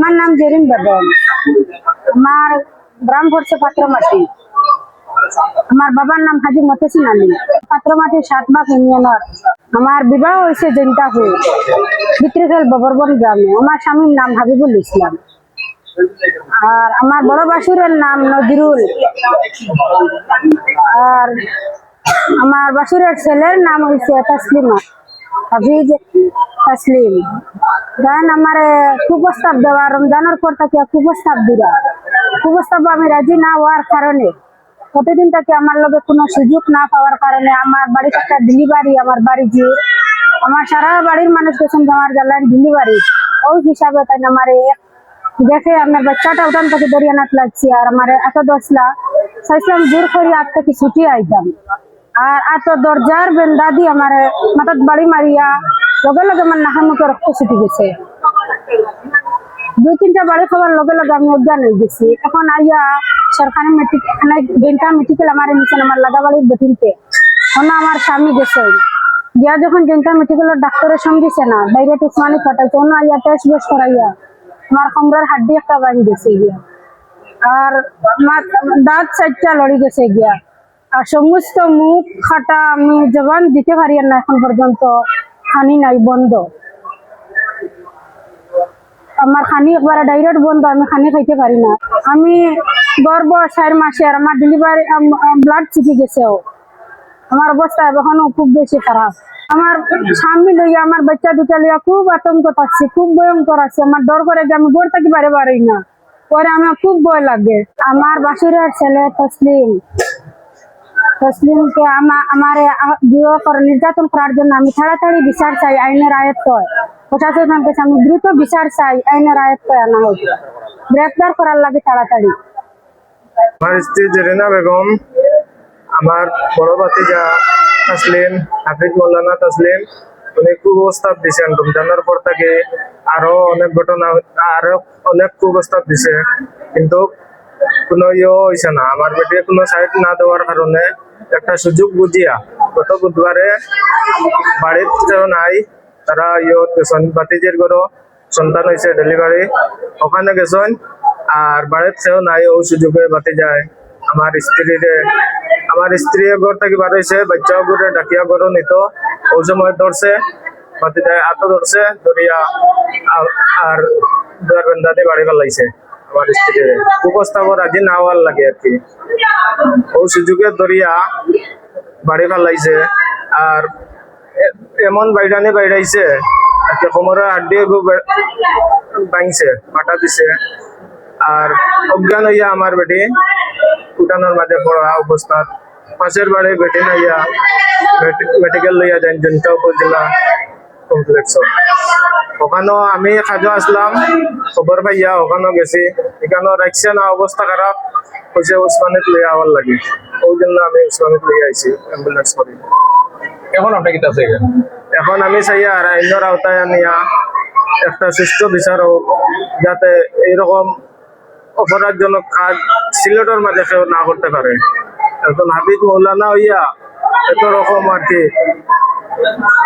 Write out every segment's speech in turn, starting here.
আমার নাম জেরিন বেগম। আমার গ্রাম পড়ছে পাত্রমাটি। আমার বাবার নাম হাজি মতেসিন আলী। পাত্রমাটি 7 বাগ ইউনিয়নের। আমার বিবাহ হয়েছে জৈন্তাপুর বিত্রিখেল ববরবন গ্রামে। আমার স্বামীর নাম হাবিবুল ইসলাম। আর আমার বড় বাসুরের নাম নজরুল। আর আমার বাসুরের ছেলের নাম হয়েছে তসলিমা হাফিজ তসলিম। দেন আমার কুপ্রস্তাব দেওয়া রমজানের পর থেকে কুপ্রস্তাব দিবা। কুপ্রস্তাব আমি রাজি না হওয়ার কারণে প্রতিদিন থেকে আমার লগে কোনো সুযোগ না পাওয়ার কারণে আমার বাড়িতে একটা ডেলিভারি আমার বাড়ি যে আমার সারা বাড়ির মানুষ গেছেন আমার জ্বালান ডেলিভারি ওই হিসাবে তাই আমার দেখে আমার বাচ্চাটা উঠান থেকে দরিয়ানাত লাগছি আর আমার এত দশলা চাইছিলাম জোর করে আট থেকে ছুটি আইতাম। আর এত দরজার বেন্দা দিয়ে আমার মাথাত বাড়ি মারিয়া লগে লগে আমার নাকের মুখে রক্ত ছুটি গেছে। 2-3টা বাড়ি খাবার লগে লগে আমি অজ্ঞান হয়ে গেছি। এখন আইয়া সরকারি মেডিকেল আমার নিচ্ছেন আমার লাগাবাড়ির বেটিনতে আমার স্বামী গেছে গিয়া যখন জেন্টা মেডিকেলের ডাক্তারের সঙ্গে দিছে না বাইরে উসমানি ফাটাইছে অন্য আইয়া টেস্ট বেস করাইয়া আমার কমরের হাড্ডি একটা ভাঙি গেছে গিয়া আর দাঁত 4টা লড়ি গেছে গিয়া আর সমস্ত মুখ খাটা আমি জবান দিতে পারি না এখন পর্যন্ত। খানি নাই বন্ধ, আমার খানি একবারে ডাইরেক্ট বন্ধ, আমি খানি খাইতে পারি না। আমি গর্ভ 4 মাসে আর আমার ডেলিভারি ব্লাড চিপি গেছেও। আমার অবস্থা এখনো খুব বেশি খারাপ। আমার স্বামী লইয়া আমার বাচ্চা দুটা লইয়া খুব আতঙ্ক থাকছে, খুব ভয়ঙ্কর আছে। আমার ডর করে যে আমি ঘর থাকি বাড়ি পারি না, পরে আমার খুব ভয় লাগে। আমার বাসুরের ছেলে তসলিমকে আমার নির্যাতন করার জন্য আমি তাড়াতাড়ি বিচার চাই, আইনের আয়ত্ত প্রশাসনের কাছে আমি দ্রুত বিচার চাই, আইনের আয়ত্ত আনা হোক, গ্রেফতার করার লাগে তাড়াতাড়ি। আমার স্ত্রী জেরিনা বেগম, আমার বড় ভাতিজা তসলিম হাফিজ মৌলানা তসলিম উনি কুপ্রস্তাব দিচ্ছেন রমজানের পর থেকে। আরো অনেক ঘটনা আরো অনেক কুপ্রস্তাব দিছে কিন্তু কোনো হয়েছে না। আমার বেটে কোনো সাইড না দেওয়ার কারণে একটা সুযোগ বুঝিয়া গত বুধবারে বাড়িতে নাই, তারা গেছেন ভাতিজের ঘরও সন্তান হয়েছে ডেলিভারি, ওখানে গেছেন আর বাড়িতেও নাই। ও সুযোগে বাতি যায় আমার স্ত্রী ঘর থেকে বার হয়েছে, বাচ্চাও ঘুরে ডাকিয়া ঘরও নিত। ওই সময় ধরছে বাতি যায় আতো ধরছে ধরিয়া আর দুয়ার বেন্দাতে বাড়ি ফেলাইছে। আমার স্ত্রী কুপ্রস্তাব রাজি না হওয়ার লাগে আর কি, ও সুযোগে ধরিয়া বাড়ি ফেলাইছে। আর এমন বাইরাইছে কোমরের হাড্ডি ভাঙছে, পাটা দিছে। আর অজ্ঞান হইয়া আমার বেটি উঠানোর মাঝে পড়া অবস্থা পাশের বাড়ি বেটি নাইয়া মেডিকেল লইয়া যান জনতা উপজেলা কমপ্লেক্স। ওখানেও আমি কাজও আসলাম, খবর পাইয়া ওখানেও গেছি, এখানেও রাখছে না, অবস্থা খারাপ হয়েছে, উসমানিত লইয়া আবার লাগে। ওই জন্য আমি উসমানিত লইয়া আইছি অ্যাম্বুলেন্স করি। এখন আপনার কি আছে? এখন আমি চাই আর আইনের আওতায় আনিয়া একটা সুষ্ঠু বিচার হোক, যাতে এইরকম অপরাধজনক কাজ সিলেটের মাঝে কেউ না করতে পারে। এখন হাফিজ মৌলানা হইয়া এত রকম আর কি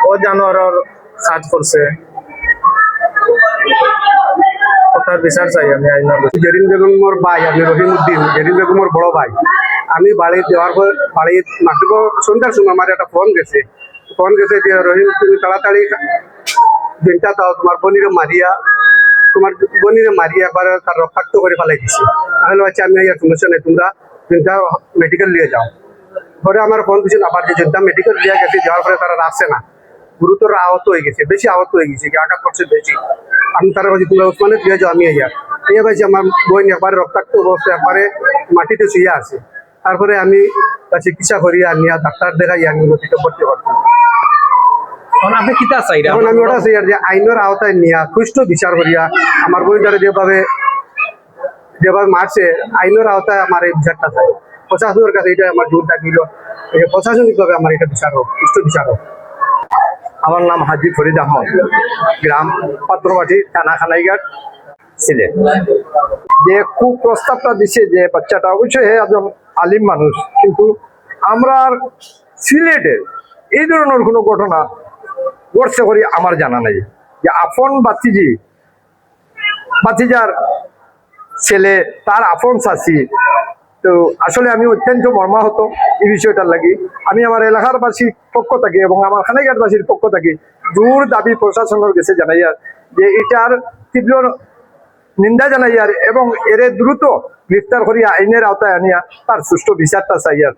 ও জানোয়ারের কাজ করছে, ওটার বিচার চাই আমি আইনের। জেরিন বেগমের ভাই আমি রহিম উদ্দিন, জেরিন বেগমের বড় ভাই। আমি বাড়ি দেওয়ার পর বাড়ির মাসিক সন্ধ্যার সময় আমার একটা ফোন গেছে যে রহিম তুমি তাড়াতাড়ি দিনটা দাও, তোমার বনিরে মারিয়া একবার তার রক্তাক্ত করে ফেলাই দিছি। তাহলে হচ্ছে আমি আর সমস্যা নেই, তোমরা দিনটা মেডিকেল নিয়ে যাও। পরে আমার ফোন দিয়েছিল আবার যে দিনটা মেডিকেল নিয়ে গেছে, যাওয়ার পরে তারা আসছে না, গুরুতর আহত হয়ে গেছে, বেশি আহত হয়ে গেছে, আঘাত করছে বেশি। আমি তারা বলছি তোমরা উসমানে দিয়ে যাও, আমি এই ভাইছি আমার বোন একবারে রক্তাক্ত অবস্থা, একবারে মাটিতে শুয়ে আছে। তারপরে আমি চিকিৎসা করিয়া নিয়ে ডাক্তার দেখাইয়া আমি নদীতে ভর্তি করতাম। আপনি কি চাই? এখন আমি ওটা চাই যে আইনের আওতায় নিয়ে সুষ্ঠু বিচার করিয়া আমার বোন দ্বারা যেভাবে মারছে, আইনের আওতায় আমার এই বিচারটা চাই। প্রশাসনের কাছে এটা আমার জোর থাকিল, প্রশাসনিকভাবে আমার এটা বিচার হোক, সুষ্ঠু বিচার হোক। আমার নাম হাজি ফরিদ আহমদ, গ্রাম পাত্রবাটি, থানা খানাইঘাট, সিলেট। যে কুপ্রস্তাবটা দিছে যে বাচ্চাটা, অবশ্যই একজন আলিম মানুষ, কিন্তু আমরা সিলেটে এই ধরনের কোনো ঘটনা ঘটছে করি আমার জানা নাই। যে আপন বাতিজি বাতিজার ছেলে, তার আপন চাষি। তো আসলে আমি অত্যন্ত মর্মাহত এই বিষয়টার লাগি। আমি আমার এলাকার বাসীর পক্ষ থাকি এবং আমার খানাইঘাটবাসীর পক্ষ থাকি জোর দাবি প্রশাসনের কাছে জানাইয়ার যে এটার তীব্র নিন্দা জানাইয়ার এবং এর দ্রুত গ্রেফতার করিয়া আইনের আওতায় আনিয়া তার সুষ্ঠু বিচারটা চাইয়ার।